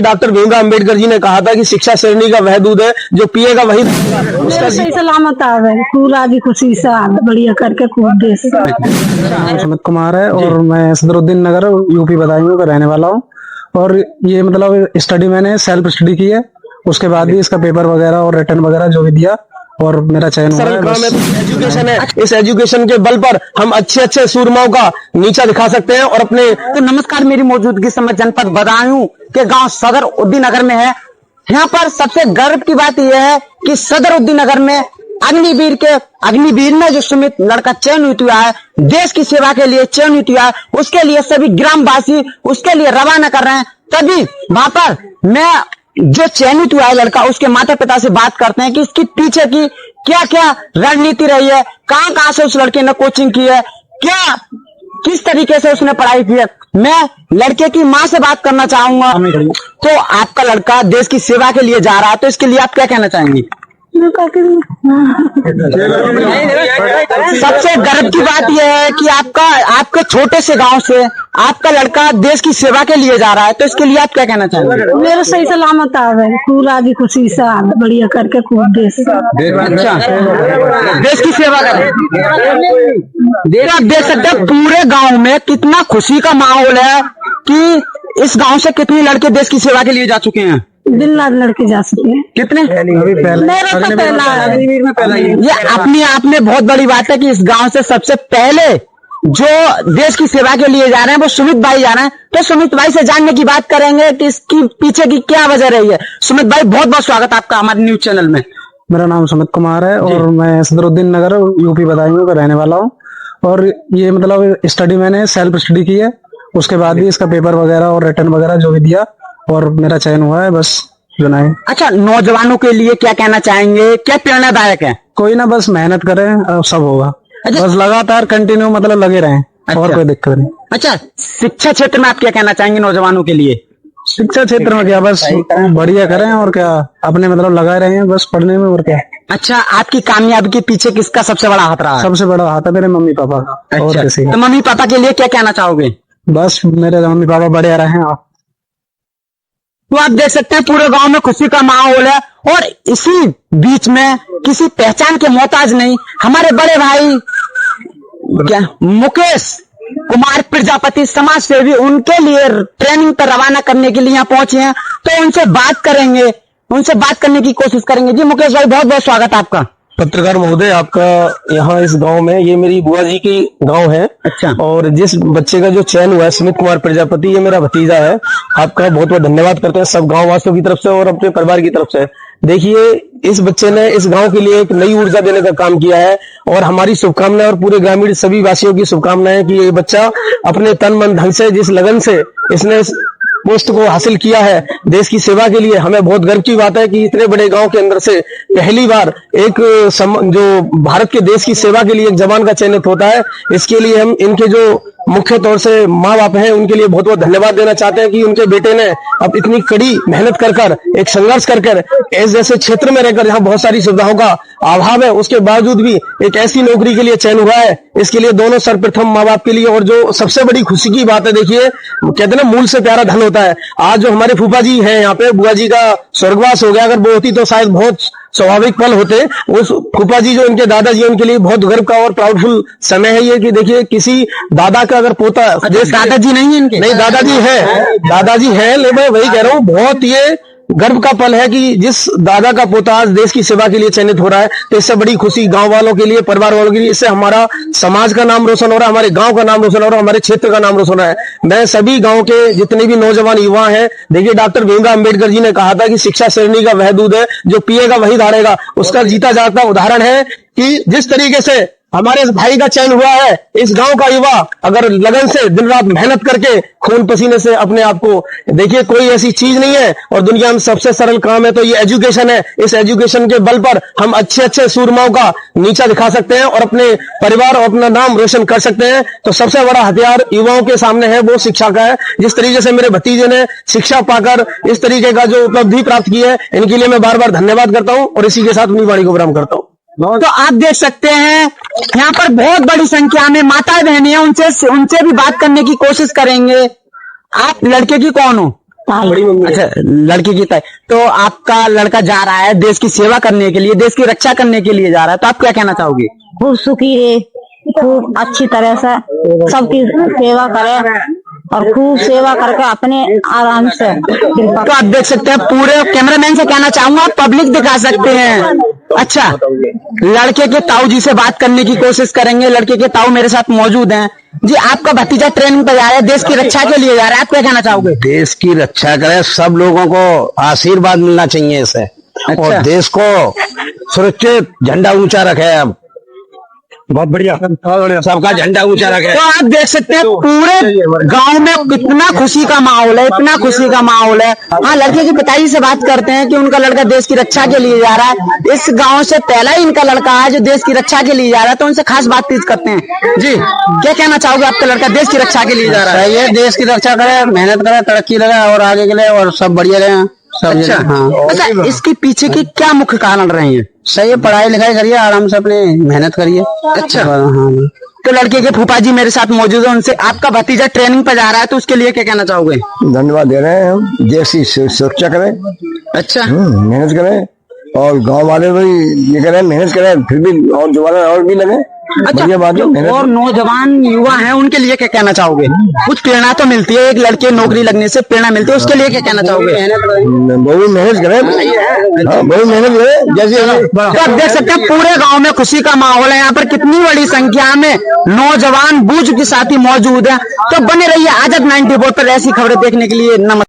Doctor Bhimrao Ambedkar ji ने कहा था कि शिक्षा श्रेणी का वह दूध है जो पिएगा वही उसका सही सलामत आवे पूरा जी खुशी से बढ़िया करके खूब देश। सुमित कुमार है और मैं सदरुद्दीन नगर यूपी बदायूं का रहने वाला हूँ। और ये मतलब स्टडी मैंने सेल्फ स्टडी की है, उसके बाद भी इसका पेपर वगैरह और रिटर्न वगैरह जो भी दिया और मेरा चयन हुआ है। बस एजुकेशन है, इस एजुकेशन के बल पर हम अच्छे अच्छे सूरमाओं का नीचा दिखा सकते हैं और अपने तो नमस्कार, मेरी मौजूदगी समय जनपद बदायूं के गांव सदर उद्दीन नगर में है। यहाँ पर सबसे गर्व की बात यह है कि सदर उद्दीन नगर में अग्निवीर में जो सुमित लड़का चयनित हुआ है, देश की सेवा के लिए चयनित हुआ है, उसके लिए सभी ग्रामवासी उसके लिए रवाना कर रहे हैं। तभी वहां पर मैं जो चयनित हुआ है लड़का, उसके माता पिता से बात करते हैं कि इसकी पीछे की क्या क्या रणनीति रही है, कहां कहां से उस लड़के ने कोचिंग की है, क्या किस तरीके से उसने पढ़ाई की है। मैं लड़के की मां से बात करना चाहूंगा। तो आपका लड़का देश की सेवा के लिए जा रहा है, तो इसके लिए आप क्या कहना चाहेंगे? सबसे गर्व की बात यह है कि आपके छोटे से गांव से आपका लड़का देश की सेवा के लिए जा रहा है, तो इसके लिए आप क्या कहना चाहेंगे? मेरे सही सलामत आवे पूरा जी खुशी से बढ़िया करके खूब देश। अच्छा, देश की सेवा करें। आप देख सकते हैं पूरे गांव में कितना खुशी का माहौल है कि इस गांव से कितने लड़के देश की सेवा के लिए जा चुके हैं। दिन रात लड़के जा चुके हैं। कितने? मेरा तो पहला है। ये अपने आप में बहुत बड़ी बात है कि इस गांव से सबसे पहले जो देश की सेवा के लिए जा रहे हैं वो सुमित भाई जा रहे हैं। तो सुमित भाई से जानने की बात करेंगे कि इसकी पीछे की क्या वजह रही है। सुमित भाई, बहुत बहुत स्वागत आपका हमारे न्यूज चैनल में। मेरा नाम सुमित कुमार है और मैं सदरुद्दीन नगर यूपी बदायूं का रहने वाला हूँ। और ये मतलब स्टडी मैंने सेल्फ स्टडी की है, उसके बाद भी इसका पेपर वगैरह और रिटर्न वगैरह जो भी दिया और मेरा चयन हुआ है। बस सुनाए। अच्छा, नौजवानों के लिए क्या कहना चाहेंगे, क्या प्रेरणादायक है? कोई ना, बस मेहनत करें, सब होगा। अच्छा, बस लगातार कंटिन्यू मतलब लगे रहें। अच्छा, और कोई दिक्कत नहीं। अच्छा, शिक्षा क्षेत्र में आप क्या कहना चाहेंगे नौजवानों के लिए? शिक्षा क्षेत्र में क्या, बस बढ़िया करें और क्या, अपने मतलब लगाए रहे हैं बस पढ़ने में और क्या। अच्छा, आपकी कामयाबी के पीछे किसका सबसे बड़ा हाथ रहा है? सबसे बड़ा हाथ है मेरे मम्मी पापा का। और किसी का? तो मम्मी पापा के लिए क्या कहना चाहोगे? बस मेरे मम्मी पापा बढ़िया रहे हैं। तो आप देख सकते हैं पूरे गांव में खुशी का माहौल है और इसी बीच में किसी पहचान के मोहताज नहीं, हमारे बड़े भाई क्या मुकेश कुमार प्रजापति समाज सेवी उनके लिए ट्रेनिंग पर रवाना करने के लिए यहाँ पहुंचे हैं। तो उनसे बात करेंगे, उनसे बात करने की कोशिश करेंगे। जी मुकेश भाई, बहुत बहुत स्वागत आपका। पत्रकार महोदय, आपका यहाँ इस गांव में, ये मेरी बुआ जी की गांव है। अच्छा। और जिस बच्चे का जो चयन हुआ है सुमित कुमार प्रजापति, ये मेरा भतीजा है। आपका बहुत बहुत धन्यवाद करते हैं सब गांव वासियों की तरफ से और अपने परिवार की तरफ से। देखिए, इस बच्चे ने इस गांव के लिए एक नई ऊर्जा देने का काम किया है और हमारी शुभकामनाएं और पूरे ग्रामीण सभी वासियों की शुभकामनाएं कि ये बच्चा अपने तन मन धन से, जिस लगन से इसने पोस्ट को हासिल किया है देश की सेवा के लिए, हमें बहुत गर्व की बात है कि इतने बड़े गांव के अंदर से पहली बार एक जो भारत के देश की सेवा के लिए एक जवान का चयनित होता है। इसके लिए हम इनके जो मुख्य तौर से माँ बाप हैं उनके लिए बहुत बहुत धन्यवाद देना चाहते हैं कि उनके बेटे ने अब इतनी कड़ी मेहनत कर एक संघर्ष कर इस जैसे क्षेत्र में रहकर जहाँ बहुत सारी सुविधाओं का अभाव है, उसके बावजूद भी एक ऐसी नौकरी के लिए चयन हुआ है। इसके लिए दोनों सर्वप्रथम माँ बाप के लिए, और जो सबसे बड़ी खुशी की बात है, देखिए कहते हैं ना मूल से प्यारा धन होता है। आज जो हमारे फूफा जी हैं यहाँ पे, बुआ जी का स्वर्गवास हो गया, अगर वो होती तो शायद बहुत स्वाभाविक पल होते। उस फूफा जी जो इनके दादाजी, उनके लिए बहुत गर्व का और प्राउडफुल समय है ये कि देखिए किसी दादा का अगर पोता, दादाजी नहीं है इनके? नहीं, दादाजी है, लेकिन मैं वही कह रहा हूँ, बहुत ये गर्व का पल है कि जिस दादा का पोता आज देश की सेवा के लिए चयनित हो रहा है। तो इससे बड़ी खुशी गांव वालों के लिए, परिवार वालों के लिए, इससे हमारा समाज का नाम रोशन हो रहा है, हमारे गांव का नाम रोशन हो रहा है, हमारे क्षेत्र का नाम रोशन हो रहा है। मैं सभी गांव के जितने भी नौजवान युवा हैं, देखिए डॉक्टर भीमराव अंबेडकर जी ने कहा था कि शिक्षा श्रेणी का वह दूध है जो पिएगा वही दौड़ेगा। उसका जीता जागता उदाहरण है कि जिस तरीके से हमारे इस भाई का चयन हुआ है, इस गांव का युवा अगर लगन से दिन रात मेहनत करके खून पसीने से अपने आप को, देखिए कोई ऐसी चीज नहीं है और दुनिया में सबसे सरल काम है तो ये एजुकेशन है। इस एजुकेशन के बल पर हम अच्छे अच्छे सूरमाओं का नीचा दिखा सकते हैं और अपने परिवार और अपना नाम रोशन कर सकते हैं। तो सबसे बड़ा हथियार युवाओं के सामने है वो शिक्षा का है। जिस तरीके से मेरे भतीजे ने शिक्षा पाकर इस तरीके का जो उपलब्धि प्राप्त की है, इनके लिए मैं बार बार धन्यवाद करता हूं और इसी के साथ अपनी वाणी को विराम करता हूं। तो आप देख सकते हैं यहाँ पर बहुत बड़ी संख्या में माताएं बहनें हैं, उनसे भी बात करने की कोशिश करेंगे। आप लड़के की कौन हो? ताई। बड़ी मम्मी है। अच्छा, लड़की की ताई। तो आपका लड़का जा रहा है देश की सेवा करने के लिए, देश की रक्षा करने के लिए जा रहा है, तो आप क्या कहना चाहोगे? खूब सुखी है, खूब अच्छी तरह से सबकी सेवा करे और खूब सेवा करके अपने आराम से कृपा। तो आप देख सकते हैं, पूरे कैमरामैन से कहना चाहूंगा, पब्लिक दिखा सकते हैं। अच्छा, लड़के के ताऊ जी से बात करने की कोशिश करेंगे। लड़के के ताऊ मेरे साथ मौजूद हैं। जी, आपका भतीजा ट्रेनिंग पे जा रहा है, देश की रक्षा के लिए जा रहा है, आप क्या कहना चाहोगे? देश की रक्षा करे, सब लोगों को आशीर्वाद मिलना चाहिए इसे। अच्छा। और देश को सुरक्षित झंडा ऊंचा रखे। अब बहुत बढ़िया, सबका झंडा ऊंचा रखे। तो आप देख सकते हैं पूरे गांव में कितना खुशी का माहौल है, इतना खुशी का माहौल है। हाँ, लड़के के पिताजी से बात करते हैं कि उनका लड़का देश की रक्षा के लिए जा रहा है। इस गांव से पहला ही इनका लड़का है जो देश की रक्षा के लिए जा रहा है, तो उनसे खास बातचीत करते हैं। जी, क्या कहना चाहोगे? आपका लड़का देश की रक्षा के लिए जा रहा है। ये देश की रक्षा करे, मेहनत करे, तरक्की करे और आगे के लिए और सब बढ़िया रहे। सब अच्छा, हाँ। अच्छा, इसके पीछे की क्या मुख्य कारण रहे हैं? सही है, पढ़ाई लिखाई करिए, आराम से अपनी मेहनत करिए। अच्छा। हाँ। तो लड़के के फूफा जी मेरे साथ मौजूद है, उनसे आपका भतीजा ट्रेनिंग पे जा रहा है, तो उसके लिए क्या कहना चाहोगे? धन्यवाद दे रहे हैं हम। देश की सुरक्षा करें, अच्छा, मेहनत करें और गांव वाले भी ये करें, मेहनत करें, फिर भी और दोबारा और भी लगे। बढ़िया बात है, जो मेहनत और नौजवान युवा हैं उनके लिए क्या कहना चाहोगे? कुछ प्रेरणा तो मिलती है, एक लड़के नौकरी लगने से प्रेरणा मिलती है, उसके लिए क्या कहना चाहोगे? बहुत मेहनत करें। हाँ, बहुत मेहनत करें। जैसे तो आप देख सकते हैं पूरे गांव में खुशी का माहौल है। यहाँ पर कितनी बड़ी संख्या में नौजवान बूझ के साथी मौजूद है। तो बने रहिए आजाद 94 पर ऐसी खबरें देखने के लिए। नमस्कार।